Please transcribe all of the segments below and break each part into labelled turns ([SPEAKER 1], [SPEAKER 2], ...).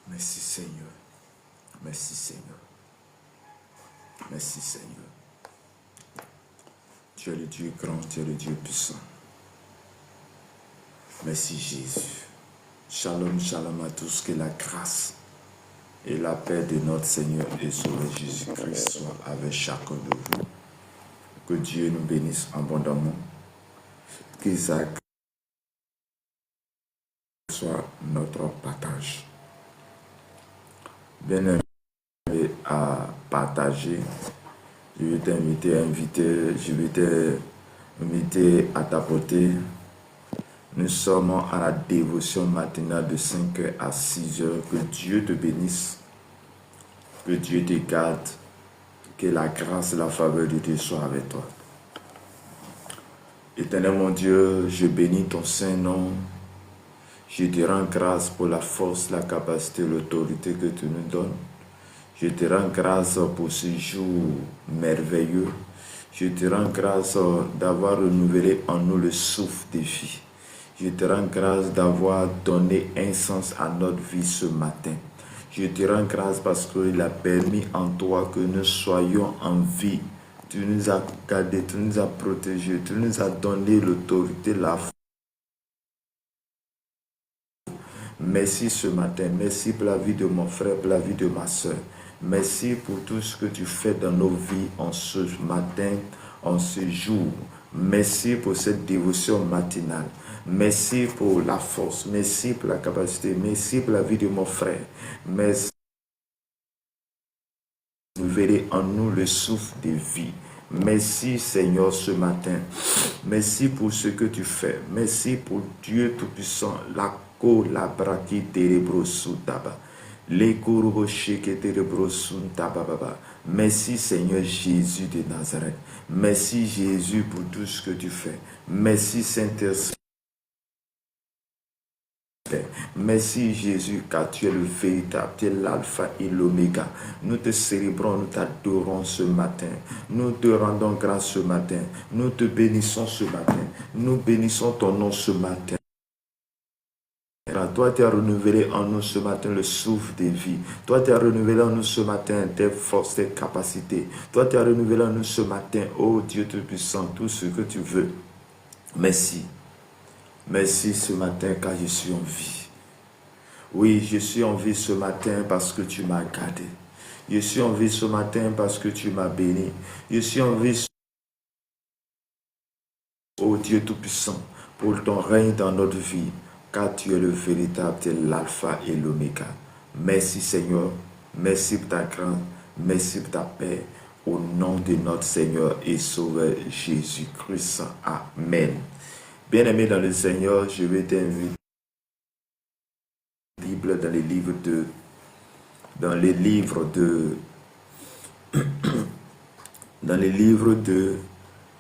[SPEAKER 1] Merci Seigneur. Merci Seigneur. Merci Seigneur. Tu es le Dieu grand, tu es le Dieu puissant. Merci Jésus. Shalom, shalom à tous, que la grâce et la paix de notre Seigneur et Sauveur Jésus-Christ soient avec chacun de vous. Que Dieu nous bénisse abondamment. Que sa grâce soit notre partage. Bien aimé à partager, je vais t'inviter à tapoter. Nous sommes à la dévotion matinale de 5h à 6h. Que Dieu te bénisse, que Dieu te garde, que la grâce et la faveur de Dieu soient avec toi. Éternel mon Dieu, je bénis ton Saint-Nom. Je te rends grâce pour la force, la capacité, l'autorité que tu nous donnes. Je te rends grâce pour ce jour merveilleux. Je te rends grâce d'avoir renouvelé en nous le souffle de vie. Je te rends grâce d'avoir donné un sens à notre vie ce matin. Je te rends grâce parce qu'il a permis en toi que nous soyons en vie. Tu nous as gardés, tu nous as protégés, tu nous as donné l'autorité, la foi. Merci ce matin, merci pour la vie de mon frère, pour la vie de ma soeur. Merci pour tout ce que tu fais dans nos vies en ce matin, en ce jour. Merci pour cette dévotion matinale. Merci pour la force, merci pour la capacité, merci pour la vie de mon frère. Merci. Vous verrez en nous le souffle de vie. Merci Seigneur ce matin. Merci pour ce que tu fais. Merci pour Dieu Tout-Puissant. La braki terebrosutaba. Les kurubosheke terebrosutaba. Merci Seigneur Jésus de Nazareth. Merci Jésus pour tout ce que tu fais. Merci Saint-Esprit. Merci Jésus car tu es le véritable, tu es l'alpha et l'oméga. Nous te célébrons, nous t'adorons ce matin. Nous te rendons grâce ce matin. Nous te bénissons ce matin. Nous bénissons ton nom ce matin. Toi, tu as renouvelé en nous ce matin le souffle de vie. Toi, tu as renouvelé en nous ce matin tes forces, tes capacités. Toi, tu as renouvelé en nous ce matin, oh Dieu Tout-Puissant, tout ce que tu veux. Merci. Merci ce matin car je suis en vie. Oui, je suis en vie ce matin parce que tu m'as gardé. Je suis en vie ce matin parce que tu m'as béni. Je suis en vie, oh Dieu Tout-Puissant, pour ton règne dans notre vie. Car tu es le véritable, tu es l'alpha et l'oméga. Merci Seigneur, merci pour ta grâce, merci pour ta paix. Au nom de notre Seigneur et Sauveur Jésus-Christ. Amen. Bien-aimé dans le Seigneur, je vais t'inviter dans les livres de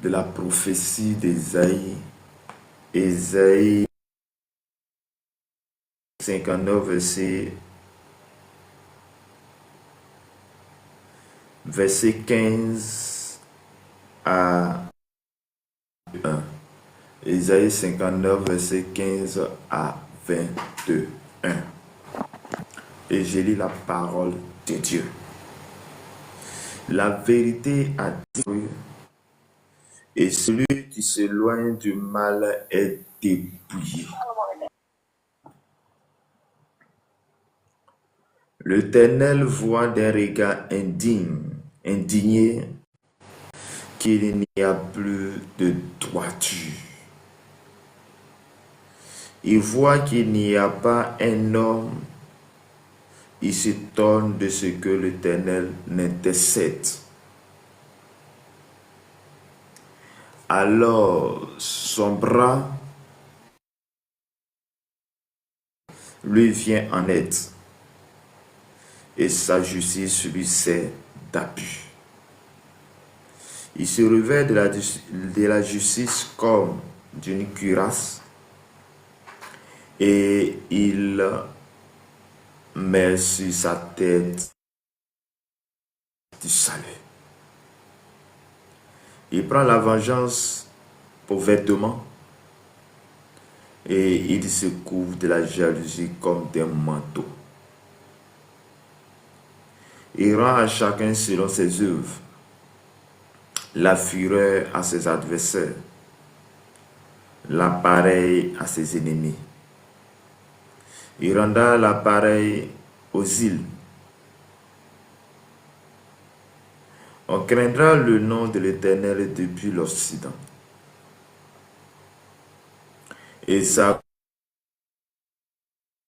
[SPEAKER 1] la prophétie d'Ésaïe. Ésaïe 59, verset 15 à 1. Ésaïe 59, verset 15 à 21. Et je lis la parole de Dieu. la vérité a disparu et celui qui s'éloigne du mal est dépouillé. L'Éternel voit d'un regard indigné qu'il n'y a plus de droiture. Il voit qu'il n'y a pas un homme. Il s'étonne de ce que l'Éternel n'intercède. Alors son bras lui vient en aide et sa justice lui sert d'appui. Il se revêt de la justice comme d'une cuirasse et il met sur sa tête du salut. Il prend la vengeance pour vêtement et il se couvre de la jalousie comme d'un manteau. Il rend à chacun selon ses œuvres, la fureur à ses adversaires, l'appareil à ses ennemis. Il rendra l'appareil aux îles. On craindra le nom de l'Éternel depuis l'Occident. Et ça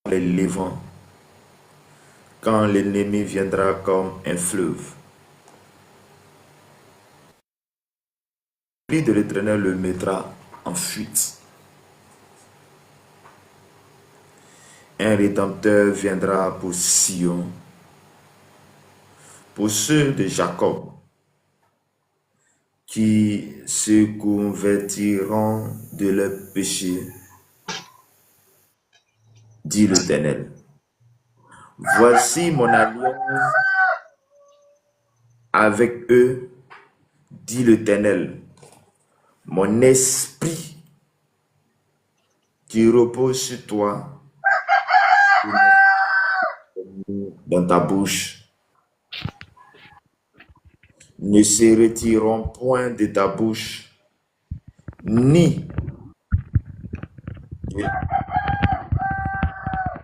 [SPEAKER 1] les levants, quand l'ennemi viendra comme un fleuve. L'Esprit de l'Éternel le mettra en fuite. Un rédempteur viendra pour Sion, pour ceux de Jacob, qui se convertiront de leurs péchés, dit l'Éternel. Voici mon alliance avec eux, dit l'Éternel. Mon esprit qui repose sur toi dans ta bouche ne se retireront point de ta bouche, ni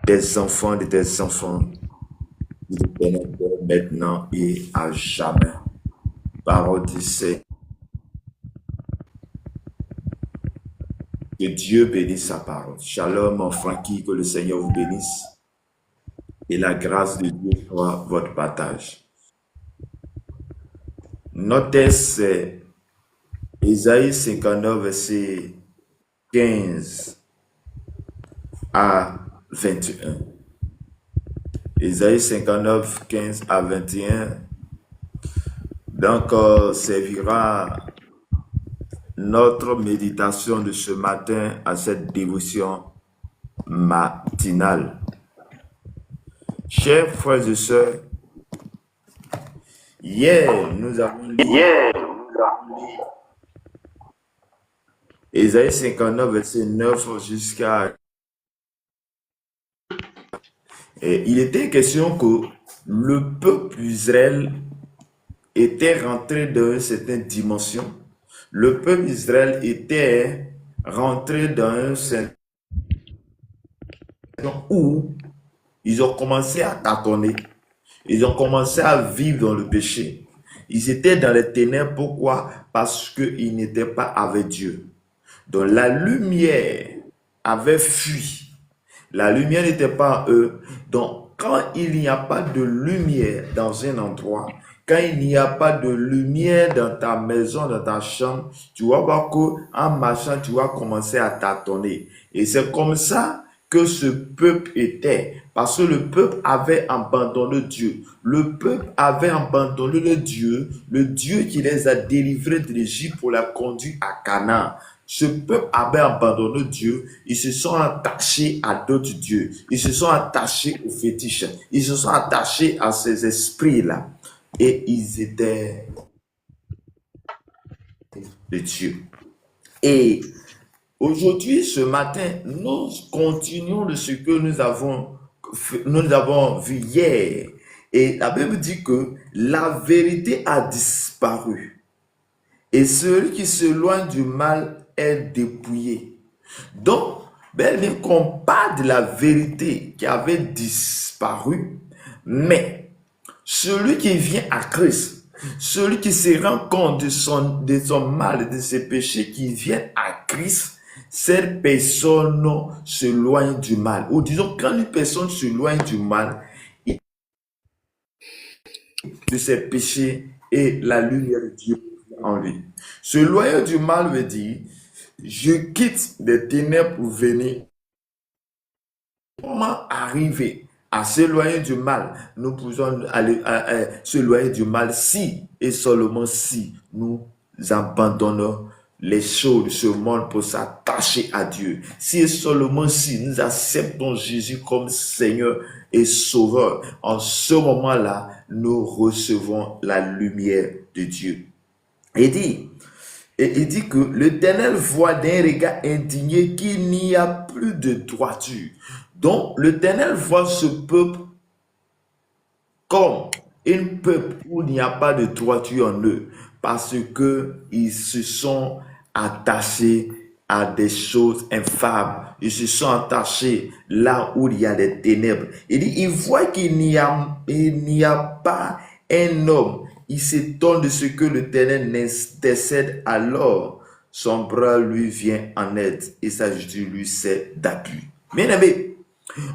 [SPEAKER 1] des enfants de tes enfants, dit l'Éternel, maintenant et à jamais. Parole du Seigneur. Que Dieu bénisse sa parole. Shalom, mon Francky, que le Seigneur vous bénisse. Et la grâce de Dieu soit votre partage. Notre texte, c'est Ésaïe 59, verset 15 à 21. Ésaïe 59, 15 à 21. Donc, servira notre méditation de ce matin à cette dévotion matinale. Chers frères et sœurs, hier, nous avons lu Ésaïe 59, verset 9 jusqu'à... Il était question que le peuple d'Israël était rentré dans une certaine dimension. Le peuple d'Israël était rentré dans un certain où ils ont commencé à tâtonner. Ils ont commencé à vivre dans le péché. Ils étaient dans les ténèbres. Pourquoi? Parce qu'ils n'étaient pas avec Dieu. Donc la lumière avait fui. La lumière n'était pas en eux. Donc quand il n'y a pas de lumière dans un endroit, quand il n'y a pas de lumière dans ta maison, dans ta chambre, tu vas voir qu'en marchant, tu vas commencer à tâtonner. Et c'est comme ça que ce peuple était, parce que le peuple avait abandonné Dieu. Le peuple avait abandonné le Dieu qui les a délivrés de l'Égypte pour la conduire à Canaan. Ce peuple avait abandonné Dieu, ils se sont attachés à d'autres dieux, ils se sont attachés aux fétiches, ils se sont attachés à ces esprits-là. Et ils étaient de Dieu. Et aujourd'hui, ce matin, nous continuons de ce que nous avons vu hier. Et la Bible dit que la vérité a disparu. Et celui qui s'éloigne du mal est dépouillé. Donc, bel bien qu'on parle de la vérité qui avait disparu, mais celui qui vient à Christ, celui qui se rend compte de son mal, de ses péchés, qui vient à Christ, cette personne s'éloigne du mal. Ou disons, quand une personne s'éloigne du mal, de ses péchés et la lumière de Dieu en lui. S'éloigner du mal veut dire, je quitte des ténèbres pour venir. Comment arriver à s'éloigner du mal? Nous pouvons aller s'éloigner du mal si et seulement si nous abandonnons les choses de ce monde pour s'attacher à Dieu. Si et seulement si nous acceptons Jésus comme Seigneur et Sauveur, en ce moment-là, nous recevons la lumière de Dieu. Et il dit que l'Éternel voit d'un regard indigné qu'il n'y a plus de droiture. Donc, l'Éternel voit ce peuple comme un peuple où il n'y a pas de droiture en eux, parce qu'ils se sont attachés à des choses infâmes. Ils se sont attachés là où il y a des ténèbres. Il dit, il voit qu'il n'y a pas un homme. Il s'étonne de ce que l'Éternel intercède, alors son bras lui vient en aide et sa justice lui sert d'appui. Bien aimé,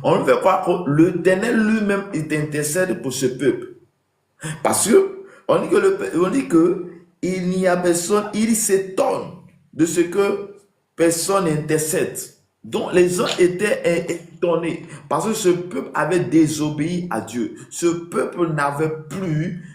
[SPEAKER 1] on ne veut pas que l'Éternel lui-même intercède pour ce peuple. Parce que on dit que il n'y a personne, il s'étonne de ce que personne intercède. Donc les gens étaient étonnés parce que ce peuple avait désobéi à Dieu. Ce peuple n'avait plus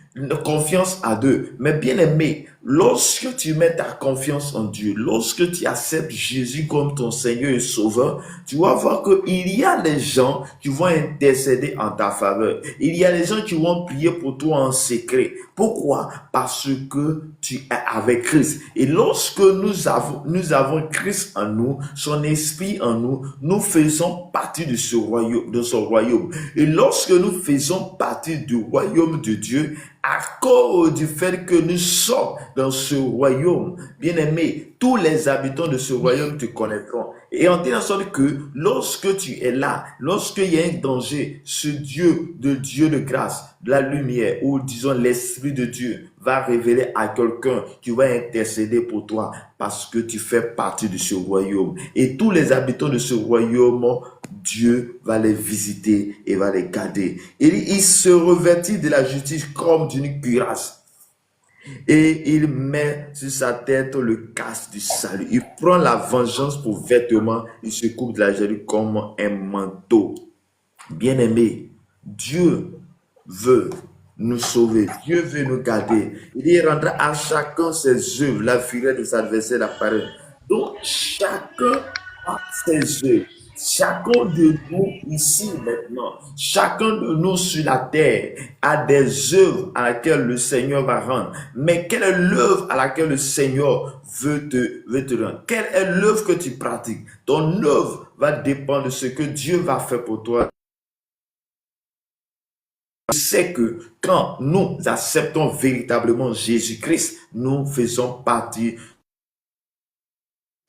[SPEAKER 1] confiance à Dieu. Mais bien aimé, lorsque tu mets ta confiance en Dieu, lorsque tu acceptes Jésus comme ton Seigneur et Sauveur, tu vas voir qu'il y a des gens qui vont intercéder en ta faveur. Il y a des gens qui vont prier pour toi en secret. Pourquoi? Parce que tu es avec Christ. Et lorsque nous avons Christ en nous, son esprit en nous, nous faisons partie de ce royaume, de son royaume. Et lorsque nous faisons partie du royaume de Dieu, à cause du fait que nous sommes dans ce royaume, bien aimé, tous les habitants de ce royaume te connaîtront. Et en disant sorte que lorsque tu es là, lorsqu'il y a un danger, ce Dieu de grâce, de la lumière, ou disons l'Esprit de Dieu, va révéler à quelqu'un qui va intercéder pour toi parce que tu fais partie de ce royaume. Et tous les habitants de ce royaume, Dieu va les visiter et va les garder. Et il se revêtit de la justice comme d'une cuirasse. Et il met sur sa tête le casque du salut. Il prend la vengeance pour vêtement. Il se coupe de la jalousie comme un manteau. Bien-aimé, Dieu veut nous sauver. Dieu veut nous garder. Il rendra à chacun ses œuvres. La fureur de ses adversaires apparaît. Donc, chacun a ses œuvres. Chacun de nous ici maintenant, chacun de nous sur la terre a des œuvres à laquelle le Seigneur va rendre. Mais quelle est l'œuvre à laquelle le Seigneur veut te rendre? Quelle est l'œuvre que tu pratiques? Ton œuvre va dépendre de ce que Dieu va faire pour toi. Je sais que quand nous acceptons véritablement Jésus-Christ, nous faisons partie.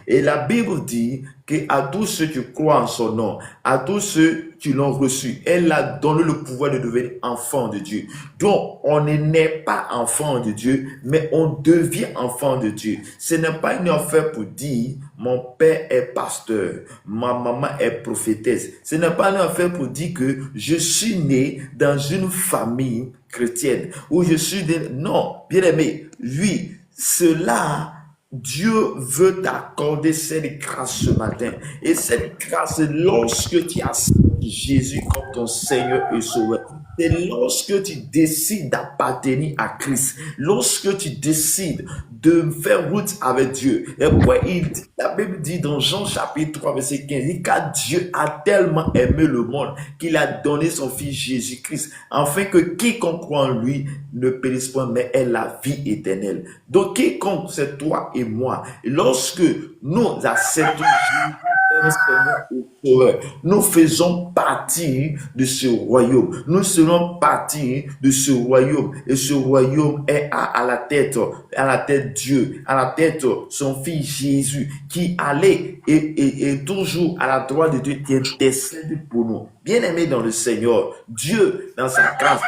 [SPEAKER 1] Et la Bible dit qu'à tous ceux qui croient en son nom, à tous ceux qui l'ont reçu, elle a donné le pouvoir de devenir enfant de Dieu. Donc, on ne naît pas enfant de Dieu, mais on devient enfant de Dieu. Ce n'est pas une affaire pour dire, mon père est pasteur, ma maman est prophétesse. Ce n'est pas une affaire pour dire que je suis né dans une famille chrétienne, ou je suis né. Non, bien aimé, oui, cela... Dieu veut t'accorder cette grâce ce matin. Et cette grâce, lorsque tu acceptes Jésus comme ton Seigneur et Sauveur, c'est lorsque tu décides d'appartenir à Christ, lorsque tu décides de faire route avec Dieu. Et quoi la Bible dit dans Jean chapitre 3, verset 15, il dit car Dieu a tellement aimé le monde qu'il a donné son Fils Jésus-Christ, afin que quiconque croit en lui ne périsse point, mais ait la vie éternelle. Donc quiconque, c'est toi et moi. Lorsque nous acceptons Jésus Seigneur et Sauveur. Nous faisons partie de ce royaume. Nous serons partie de ce royaume. Et ce royaume est à la tête Dieu, à la tête son Fils Jésus, qui allait et toujours à la droite de Dieu, qui intercède pour nous. Bien-aimés dans le Seigneur, Dieu, dans sa grâce,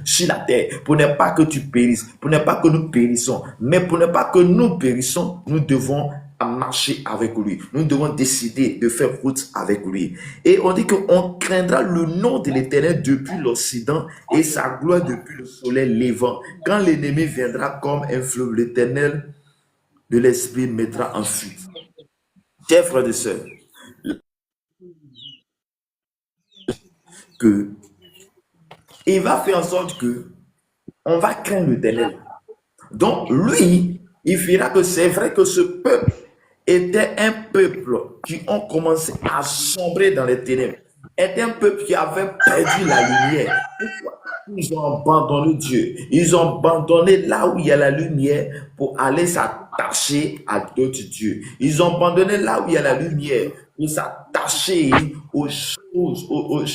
[SPEAKER 1] sur la terre, pour ne pas que tu périsses, pour ne pas que nous périssons, mais pour ne pas que nous périssons, nous devons marcher avec lui. Nous devons décider de faire route avec lui. Et on dit qu'on craindra le nom de l'Éternel depuis l'Occident et sa gloire depuis le soleil levant. Quand l'ennemi viendra comme un fleuve, l'Éternel de l'Esprit mettra en fuite. Chers frères et sœurs, que il va faire en sorte que on va craindre l'Éternel. Donc, lui, il fera que c'est vrai que ce peuple était un peuple qui ont commencé à sombrer dans les ténèbres, était un peuple qui avait perdu la lumière. Pourquoi? Ils ont abandonné Dieu. Ils ont abandonné là où il y a la lumière pour aller s'attacher à d'autres dieux. Ils ont abandonné là où il y a la lumière pour s'attacher aux choses, pour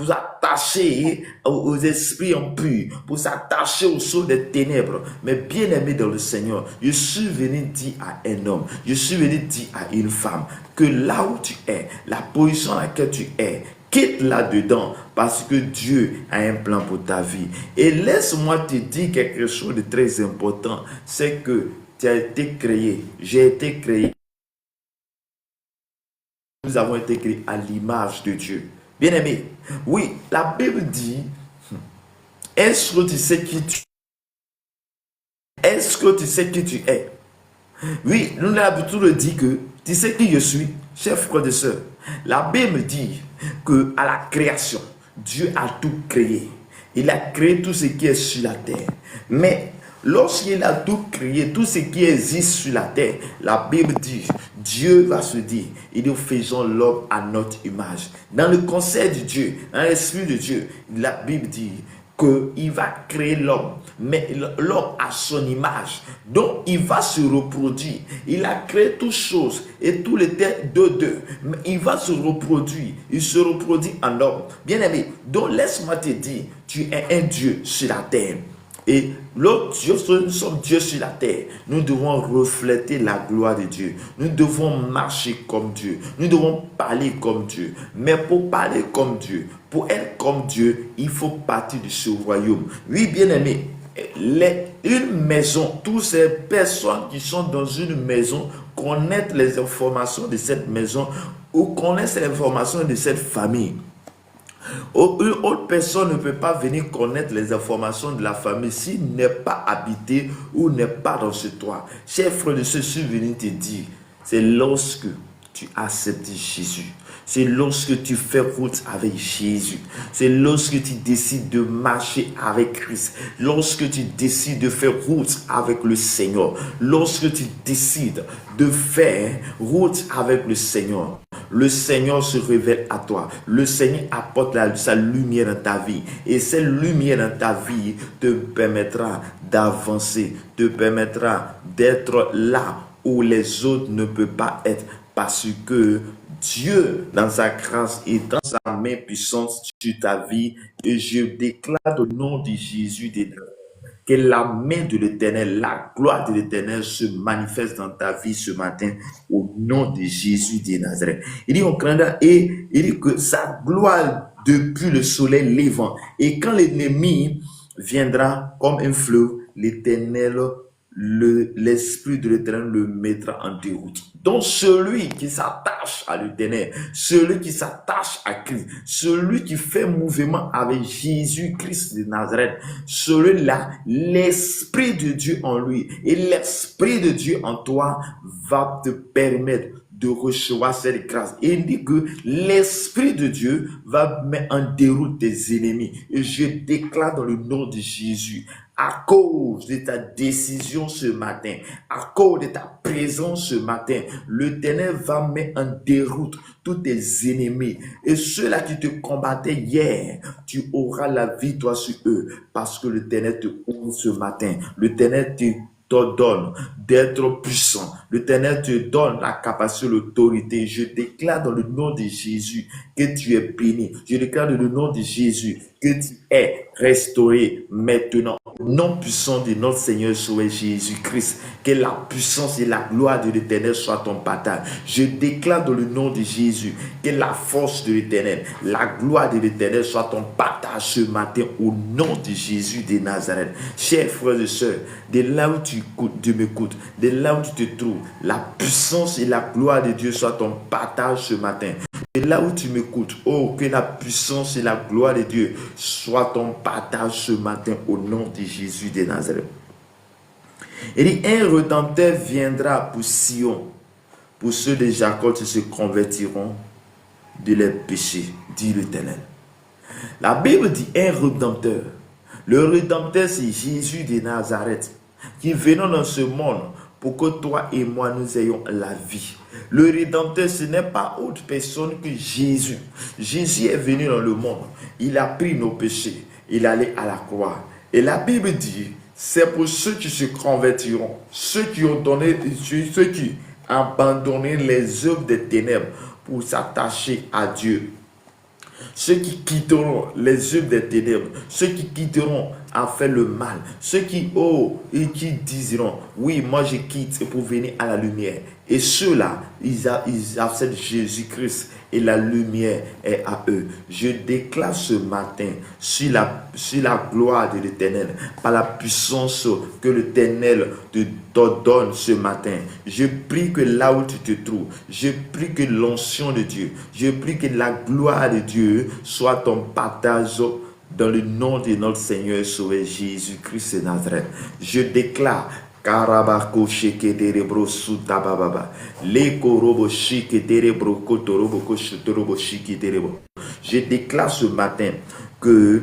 [SPEAKER 1] s'attacher aux esprits impurs, pour s'attacher aux choses des ténèbres. Mais bien aimé dans le Seigneur, je suis venu dire à un homme, je suis venu dire à une femme que là où tu es, la position dans laquelle tu es, quitte là-dedans parce que Dieu a un plan pour ta vie. Et laisse-moi te dire quelque chose de très important, c'est que tu as été créé, j'ai été créé. Nous avons été créés à l'image de Dieu. Bien-aimé, oui, la Bible dit, est-ce que tu sais qui tu es? Est-ce que tu sais qui tu es? Oui, nous avons toujours dit que tu sais qui je suis, chers frères et sœurs. La Bible dit que à la création, Dieu a tout créé. Il a créé tout ce qui est sur la terre. Mais lorsqu'il a tout créé, tout ce qui existe sur la terre, la Bible dit, Dieu va se dire, et nous faisons l'homme à notre image. Dans le conseil de Dieu, dans l'esprit de Dieu, la Bible dit qu'il va créer l'homme, mais l'homme à son image. Donc, il va se reproduire. Il a créé toutes choses et tout était deux. Mais il va se reproduire. Il se reproduit en homme. Bien aimé, donc laisse-moi te dire, tu es un Dieu sur la terre. Et l'autre Dieu, nous sommes Dieu sur la terre. Nous devons refléter la gloire de Dieu. Nous devons marcher comme Dieu. Nous devons parler comme Dieu. Mais pour parler comme Dieu, pour être comme Dieu, il faut partir de ce royaume. Oui, bien aimé, une maison, toutes ces personnes qui sont dans une maison connaissent les informations de cette maison ou connaissent les informations de cette famille. Une autre personne ne peut pas venir connaître les informations de la famille s'il n'est pas habité ou n'est pas dans ce toit. Chers frères de ceux, je suis venu te dire, c'est lorsque tu acceptes Jésus. C'est lorsque tu fais route avec Jésus. C'est lorsque tu décides de marcher avec Christ. Lorsque tu décides de faire route avec le Seigneur. Lorsque tu décides de faire route avec le Seigneur. Le Seigneur se révèle à toi. Le Seigneur apporte sa lumière dans ta vie. Et cette lumière dans ta vie te permettra d'avancer, te permettra d'être là où les autres ne peuvent pas être. Parce que Dieu, dans sa grâce et dans sa main puissante sur ta vie, et je déclare au nom de Jésus de Nazareth, que la main de l'Éternel, la gloire de l'Éternel se manifeste dans ta vie ce matin au nom de Jésus de Nazareth. Il dit, on craindra et il dit que sa gloire depuis le soleil levant. Et quand l'ennemi viendra comme un fleuve, l'Éternel, l'Esprit de l'Éternel le mettra en déroute. Donc celui qui s'attache à l'Éternel, celui qui s'attache à Christ, celui qui fait mouvement avec Jésus-Christ de Nazareth, celui-là, l'Esprit de Dieu en lui et l'Esprit de Dieu en toi va te permettre de recevoir cette grâce. Et il dit que l'Esprit de Dieu va mettre en déroute tes ennemis. Et je déclare dans le nom de Jésus, à cause de ta décision ce matin, à cause de ta présence ce matin, l'Éternel va mettre en déroute tous tes ennemis. Et ceux-là qui te combattaient hier, tu auras la victoire sur eux, parce que l'Éternel te ouvre ce matin. L'Éternel te t'ordonne d'être puissant. L'Éternel te donne la capacité, l'autorité. Je déclare dans le nom de Jésus que tu es béni. Je déclare dans le nom de Jésus que tu es restauré maintenant. Au nom puissant de notre Seigneur Sauveur Jésus-Christ, que la puissance et la gloire de l'Éternel soient ton partage. Je déclare dans le nom de Jésus que la force de l'Éternel, la gloire de l'Éternel soit ton partage ce matin au nom de Jésus de Nazareth. Chers frères et sœurs, de là où tu m'écoutes, de là où tu te trouves, la puissance et la gloire de Dieu soient ton partage ce matin. Et là où tu m'écoutes, oh, que la puissance et la gloire de Dieu soient ton partage ce matin au nom de Jésus de Nazareth. Il dit, un Rédempteur viendra pour Sion, pour ceux de Jacob qui se convertiront de leurs péchés, dit l'Éternel. La Bible dit un Rédempteur. Le Rédempteur, c'est Jésus de Nazareth, qui venant dans ce monde pour que toi et moi nous ayons la vie. Le Rédempteur, ce n'est pas autre personne que Jésus. Jésus est venu dans le monde. Il a pris nos péchés. Il allait à la croix. Et la Bible dit, c'est pour ceux qui se convertiront, ceux qui ont abandonné les œuvres des ténèbres pour s'attacher à Dieu. Ceux qui quitteront les œuvres des ténèbres, ceux qui quitteront à faire le mal, ceux qui diront, oui, moi je quitte pour venir à la lumière. Et ceux-là, ils acceptent Jésus-Christ et la lumière est à eux. Je déclare ce matin sur la gloire de l'Éternel, par la puissance que l'Éternel te donne ce matin. Je prie que là où tu te trouves, je prie que l'onction de Dieu, je prie que la gloire de Dieu soit ton partage dans le nom de notre Seigneur Sauveur Jésus-Christ de Nazareth. Je déclare Karabako sheke derebro sutababa. Le korobo shike derebro kotorobo koshotorobo shike derebo. Je déclare ce matin que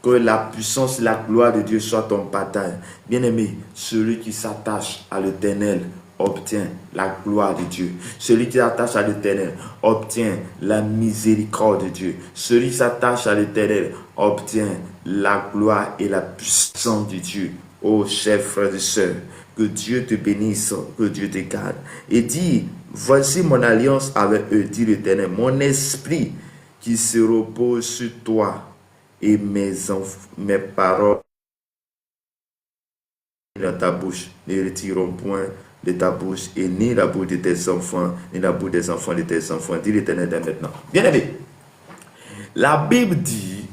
[SPEAKER 1] la puissance et la gloire de Dieu soient ton partage. Bien-aimé, celui qui s'attache à l'Éternel obtient la gloire de Dieu. Celui qui s'attache à l'Éternel obtient la miséricorde de Dieu. Celui qui s'attache à l'Éternel obtient la gloire et la puissance de Dieu. Oh, chers frères et sœurs, que Dieu te bénisse, que Dieu te garde. Et dit, voici mon alliance avec eux, dit l'Éternel, mon esprit qui se repose sur toi et mes paroles dans ta bouche ne retireront point de ta bouche et ni la bouche de tes enfants, ni la bouche des enfants de tes enfants, dit l'Éternel dès maintenant. Bien aimé, la Bible dit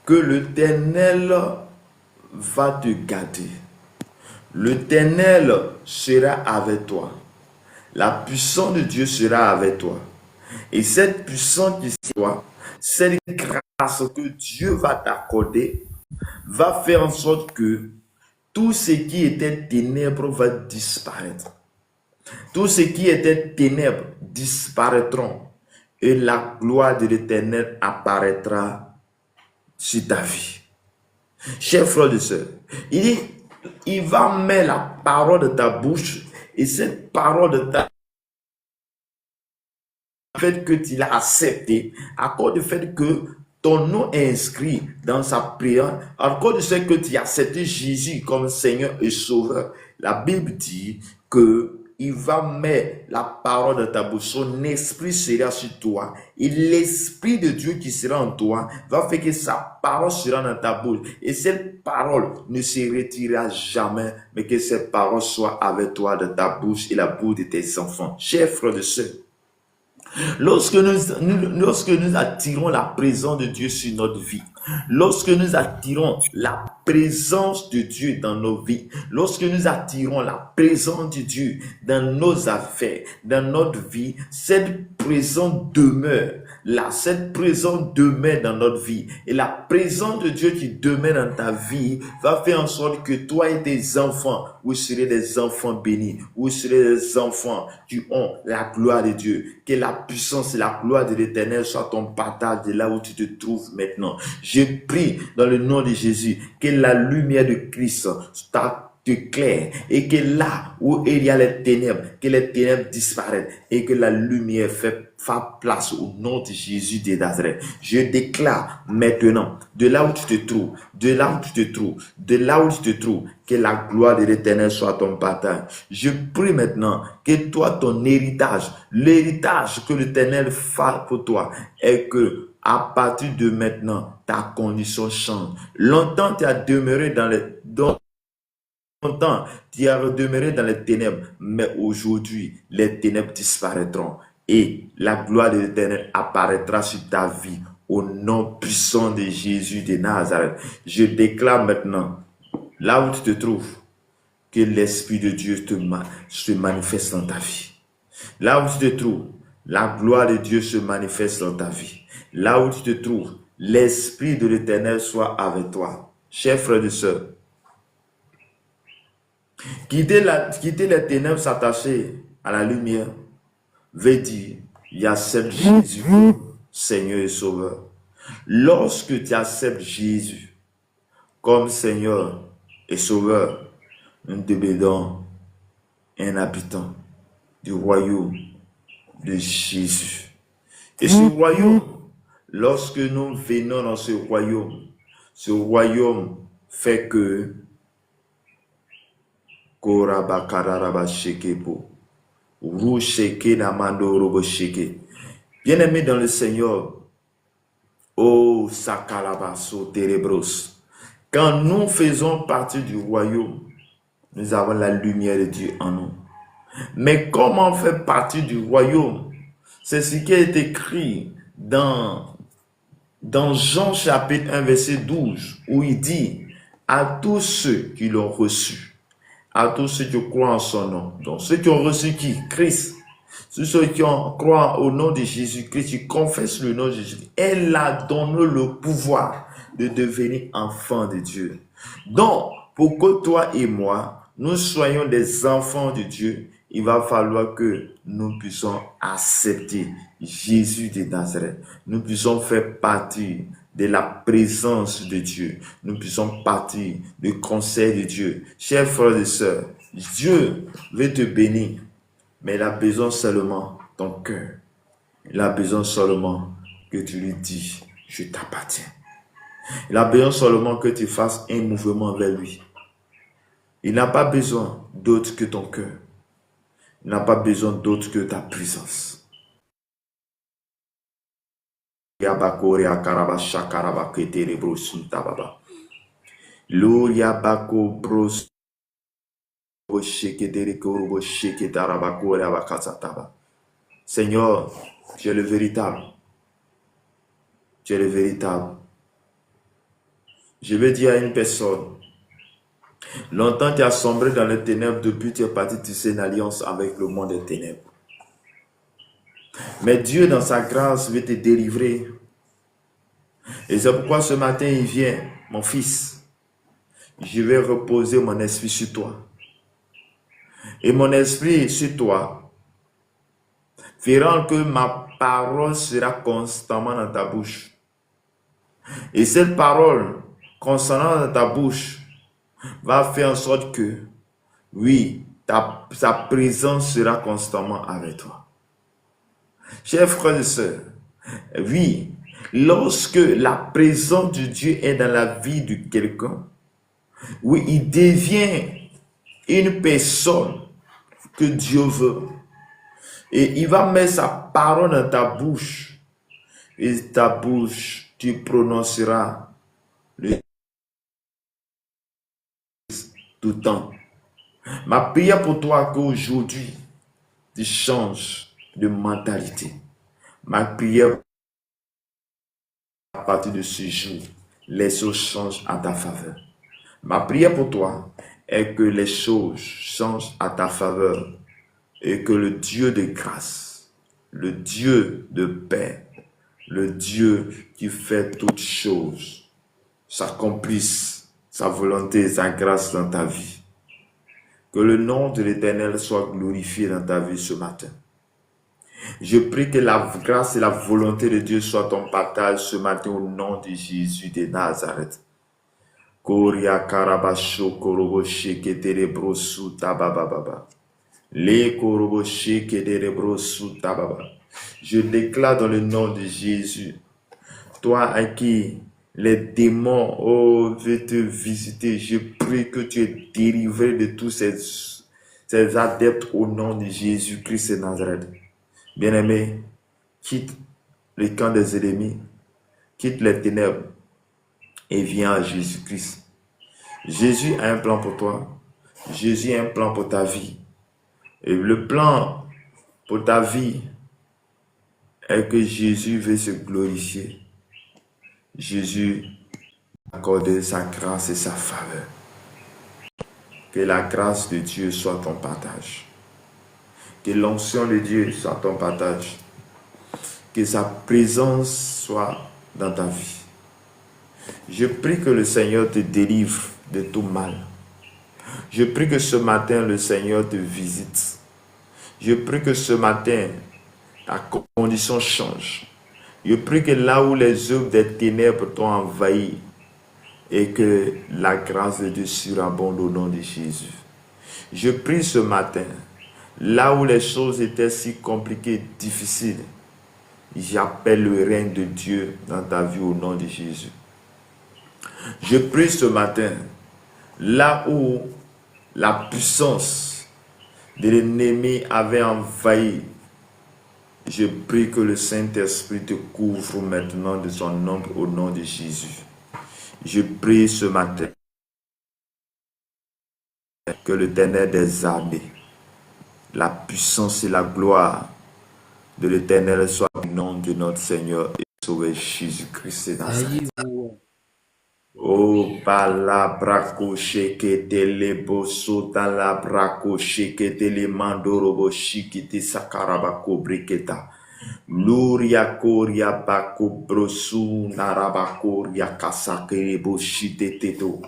[SPEAKER 1] que l'Éternel va te garder. L'Éternel sera avec toi. La puissance de Dieu sera avec toi. Et cette puissance qui sera, cette grâce que Dieu va t'accorder, va faire en sorte que tout ce qui était ténèbres va disparaître. Tout ce qui était ténèbres disparaîtront. Et la gloire de l'Éternel apparaîtra sur ta vie. Chers frères et sœurs, il va mettre la parole de ta bouche et cette parole de ta fait que tu l'as accepté, à cause du fait que ton nom est inscrit dans sa prière, à cause du fait que tu as accepté Jésus comme Seigneur et Sauveur, la Bible dit que il va mettre la parole dans ta bouche, son esprit sera sur toi et l'esprit de Dieu qui sera en toi va faire que sa parole sera dans ta bouche et cette parole ne se retirera jamais, mais que cette parole soit avec toi dans ta bouche et la bouche de tes enfants. Chers frères et sœurs, lorsque nous attirons la présence de Dieu sur notre vie, lorsque nous attirons la présence de Dieu dans nos vies, lorsque nous attirons la présence de Dieu dans nos affaires, dans notre vie, cette présence demeure là, cette présence demeure dans notre vie. Et la présence de Dieu qui demeure dans ta vie va faire en sorte que toi et tes enfants, vous serez des enfants bénis, vous serez des enfants qui ont la gloire de Dieu. Que la puissance et la gloire de l'Éternel soient ton partage de là où tu te trouves maintenant. Je prie dans le nom de Jésus que la lumière de Christ claire et que là où il y a les ténèbres, que les ténèbres disparaissent et que la lumière fait place au nom de Jésus de Nazareth. Je déclare maintenant, de là où tu te trouves, de là où tu te trouves, de là où tu te trouves, que la gloire de l'Éternel soit ton partage. Je prie maintenant que toi, ton héritage, l'héritage que l'Éternel fait pour toi, est que à partir de maintenant, ta condition change. Longtemps, tu as demeuré longtemps, tu as demeuré dans les ténèbres, mais aujourd'hui, les ténèbres disparaîtront et la gloire de l'Éternel apparaîtra sur ta vie au nom puissant de Jésus de Nazareth. Je déclare maintenant, là où tu te trouves, que l'Esprit de Dieu se manifeste dans ta vie. Là où tu te trouves, la gloire de Dieu se manifeste dans ta vie. Là où tu te trouves, l'Esprit de l'Éternel soit avec toi. Chers frères et sœurs, quitter les ténèbres, s'attacher à la lumière, veut dire, il accepte Jésus comme Seigneur et Sauveur. Lorsque tu acceptes Jésus comme Seigneur et Sauveur, nous devenons un habitant du royaume de Jésus. Et ce royaume, lorsque nous venons dans ce royaume fait que bien-aimé dans le Seigneur, oh Sakalabaso Terebros, quand nous faisons partie du royaume, nous avons la lumière de Dieu en nous. Mais comment faire partie du royaume? C'est ce qui est écrit dans Jean chapitre 1 verset 12 où il dit à tous ceux qui l'ont reçu, à tous ceux qui croient en son nom. Donc ceux qui ont reçu qui? Christ. Ceux qui croient au nom de Jésus-Christ, qui confessent le nom de Jésus, elle a donné le pouvoir de devenir enfants de Dieu. Donc, pour que toi et moi, nous soyons des enfants de Dieu, il va falloir que nous puissions accepter Jésus de Nazareth. Nous puissions faire partie de la présence de Dieu. Nous puissions partir du conseil de Dieu. Chers frères et sœurs, Dieu veut te bénir, mais il a besoin seulement de ton cœur. Il a besoin seulement que tu lui dis, je t'appartiens. Il a besoin seulement que tu fasses un mouvement vers lui. Il n'a pas besoin d'autre que ton cœur. Il n'a pas besoin d'autre que ta présence. Seigneur, tu es le véritable. Tu es le véritable. Je vais dire à une personne, longtemps tu as sombré dans les ténèbres, depuis tu es parti tisser une alliance avec le monde des ténèbres. Mais Dieu, dans sa grâce, veut te délivrer. Et c'est pourquoi ce matin, il vient, mon fils, je vais reposer mon esprit sur toi. Et mon esprit sur toi fera que ma parole sera constamment dans ta bouche. Et cette parole concernant dans ta bouche va faire en sorte que, oui, sa présence sera constamment avec toi. Chers frères et sœurs, oui, lorsque la présence de Dieu est dans la vie de quelqu'un, oui, il devient une personne que Dieu veut. Et il va mettre sa parole dans ta bouche. Et ta bouche, tu prononceras le tout le temps. Ma prière pour toi qu'aujourd'hui, tu changes de mentalité. Ma prière à partir de ce jour, les choses changent à ta faveur. Ma prière pour toi est que les choses changent à ta faveur et que le Dieu de grâce, le Dieu de paix, le Dieu qui fait toutes choses, s'accomplisse sa volonté, sa grâce dans ta vie. Que le nom de l'Éternel soit glorifié dans ta vie ce matin. Je prie que la grâce et la volonté de Dieu soient ton partage ce matin au nom de Jésus de Nazareth. Koria karabasho korobo shekete brosu tabababa. Les korobo shekete brosu tababa. Je déclare dans le nom de Jésus, toi à qui les démons veulent te visiter, je prie que tu es délivré de tous ces adeptes au nom de Jésus-Christ de Nazareth. Bien-aimé, quitte le camp des ennemis, quitte les ténèbres et viens à Jésus-Christ. Jésus a un plan pour toi. Jésus a un plan pour ta vie. Et le plan pour ta vie est que Jésus veut se glorifier. Jésus a accordé sa grâce et sa faveur. Que la grâce de Dieu soit ton partage. Que l'onction de Dieu soit ton partage. Que sa présence soit dans ta vie. Je prie que le Seigneur te délivre de tout mal. Je prie que ce matin, le Seigneur te visite. Je prie que ce matin, ta condition change. Je prie que là où les œuvres des ténèbres t'ont envahi, et que la grâce de Dieu surabonde au nom de Jésus. Je prie ce matin, là où les choses étaient si compliquées, difficiles, j'appelle le règne de Dieu dans ta vie au nom de Jésus. Je prie ce matin, là où la puissance de l'ennemi avait envahi, je prie que le Saint-Esprit te couvre maintenant de son ombre au nom de Jésus. Je prie ce matin que l'Éternel des armées, la puissance et la gloire de l'Éternel soit au nom de notre Seigneur et Sauveur Jésus-Christ de Nazareth. Oh, bala brako shekete le boso la brako shekete le mandorobo shikiti sakarabako briketa. Luria koria bako brosu narabakoria kasake boshite teto.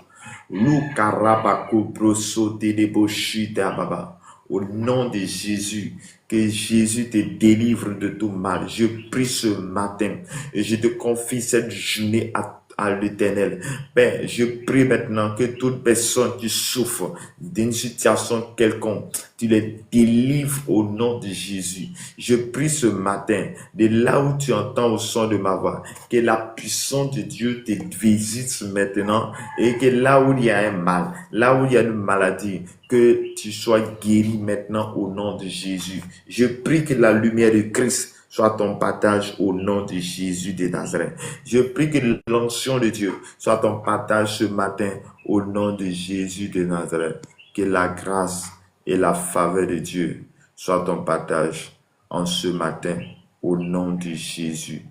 [SPEAKER 1] Lukarabako broso te de boshite baba. Au nom de Jésus, que Jésus te délivre de tout mal. Je prie ce matin et je te confie cette journée à l'Éternel. Père, je prie maintenant que toute personne qui souffre d'une situation quelconque, tu les délivres au nom de Jésus. Je prie ce matin, de là où tu entends au son de ma voix, que la puissance de Dieu te visite maintenant et que là où il y a un mal, là où il y a une maladie, que tu sois guéri maintenant au nom de Jésus. Je prie que la lumière de Christ soit ton partage au nom de Jésus de Nazareth. Je prie que l'onction de Dieu soit ton partage ce matin au nom de Jésus de Nazareth. Que la grâce et la faveur de Dieu soient ton partage en ce matin au nom de Jésus.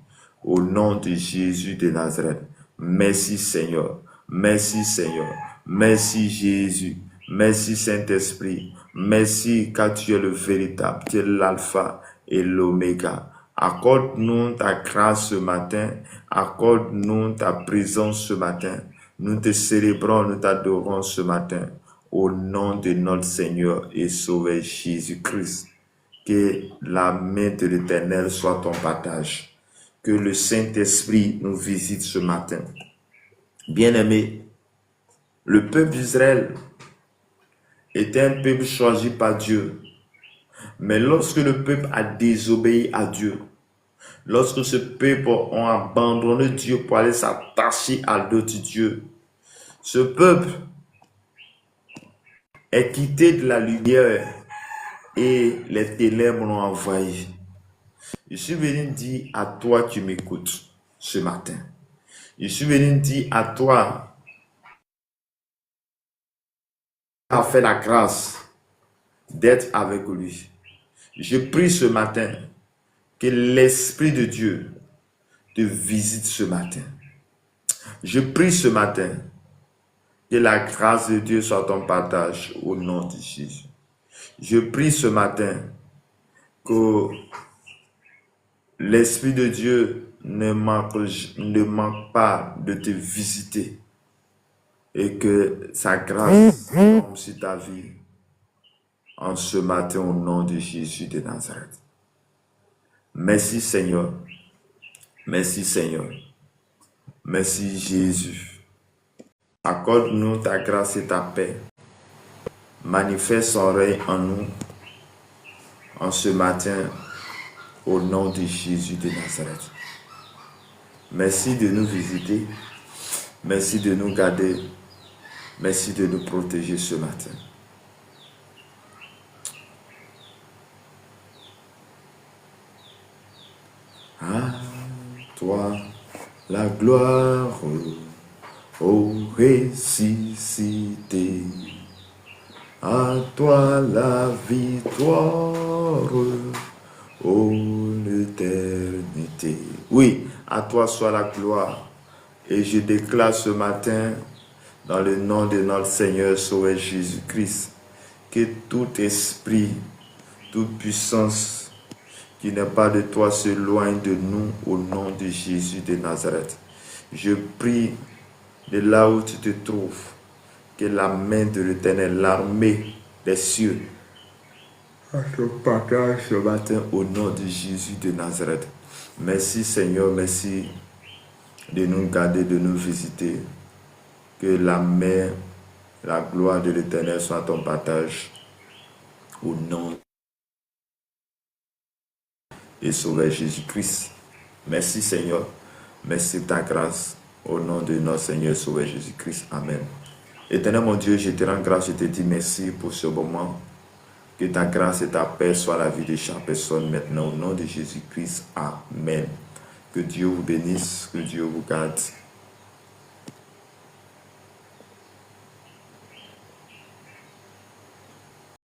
[SPEAKER 1] Au nom de Jésus de Nazareth. Merci Seigneur. Merci Seigneur. Merci Jésus. Merci Saint-Esprit. Merci car tu es le véritable. Tu es l'alpha et l'oméga. Accorde-nous ta grâce ce matin. Accorde-nous ta présence ce matin. Nous te célébrons, nous t'adorons ce matin. Au nom de notre Seigneur et Sauveur Jésus-Christ. Que la main de l'Éternel soit ton partage. Que le Saint-Esprit nous visite ce matin. Bien-aimés, le peuple d'Israël était un peuple choisi par Dieu. Mais lorsque le peuple a désobéi à Dieu, lorsque ce peuple a abandonné Dieu pour aller s'attacher à d'autres dieux, ce peuple est quitté de la lumière et les ténèbres l'ont envahi. Je suis venu dire à toi qui m'écoutes ce matin. Je suis venu dire à toi qui a fait la grâce d'être avec lui. Je prie ce matin que l'Esprit de Dieu te visite ce matin. Je prie ce matin que la grâce de Dieu soit ton partage au nom de Jésus. Je prie ce matin que l'Esprit de Dieu ne manque pas de te visiter et que sa grâce tombe sur ta vie en ce matin au nom de Jésus de Nazareth. Merci Seigneur. Merci Seigneur. Merci Jésus. Accorde-nous ta grâce et ta paix. Manifeste son règne en nous en ce matin au nom de Jésus de Nazareth. Merci de nous visiter. Merci de nous garder. Merci de nous protéger ce matin. À toi la gloire, ô ressuscité. À toi la victoire, ô l'éternité. Oui, à toi soit la gloire. Et je déclare ce matin, dans le nom de notre Seigneur Sauveur Jésus-Christ, que tout esprit, toute puissance qui n'est pas de toi s'éloigne de nous au nom de Jésus de Nazareth. Je prie de là où tu te trouves, que la main de l'Éternel, l'armée des cieux, te partage ce matin au nom de Jésus de Nazareth. Merci Seigneur, merci de nous garder, de nous visiter. Que la main, la gloire de l'Éternel soit ton partage au nom de Sauveur Jésus-Christ. Merci Seigneur, merci de ta grâce au nom de notre Seigneur Sauveur Jésus-Christ. Amen. Éternel mon Dieu, je te rends grâce, je te dis merci pour ce moment. Que ta grâce et ta paix soient la vie de chaque personne maintenant au nom de Jésus-Christ. Amen. Que Dieu vous bénisse, que Dieu vous garde.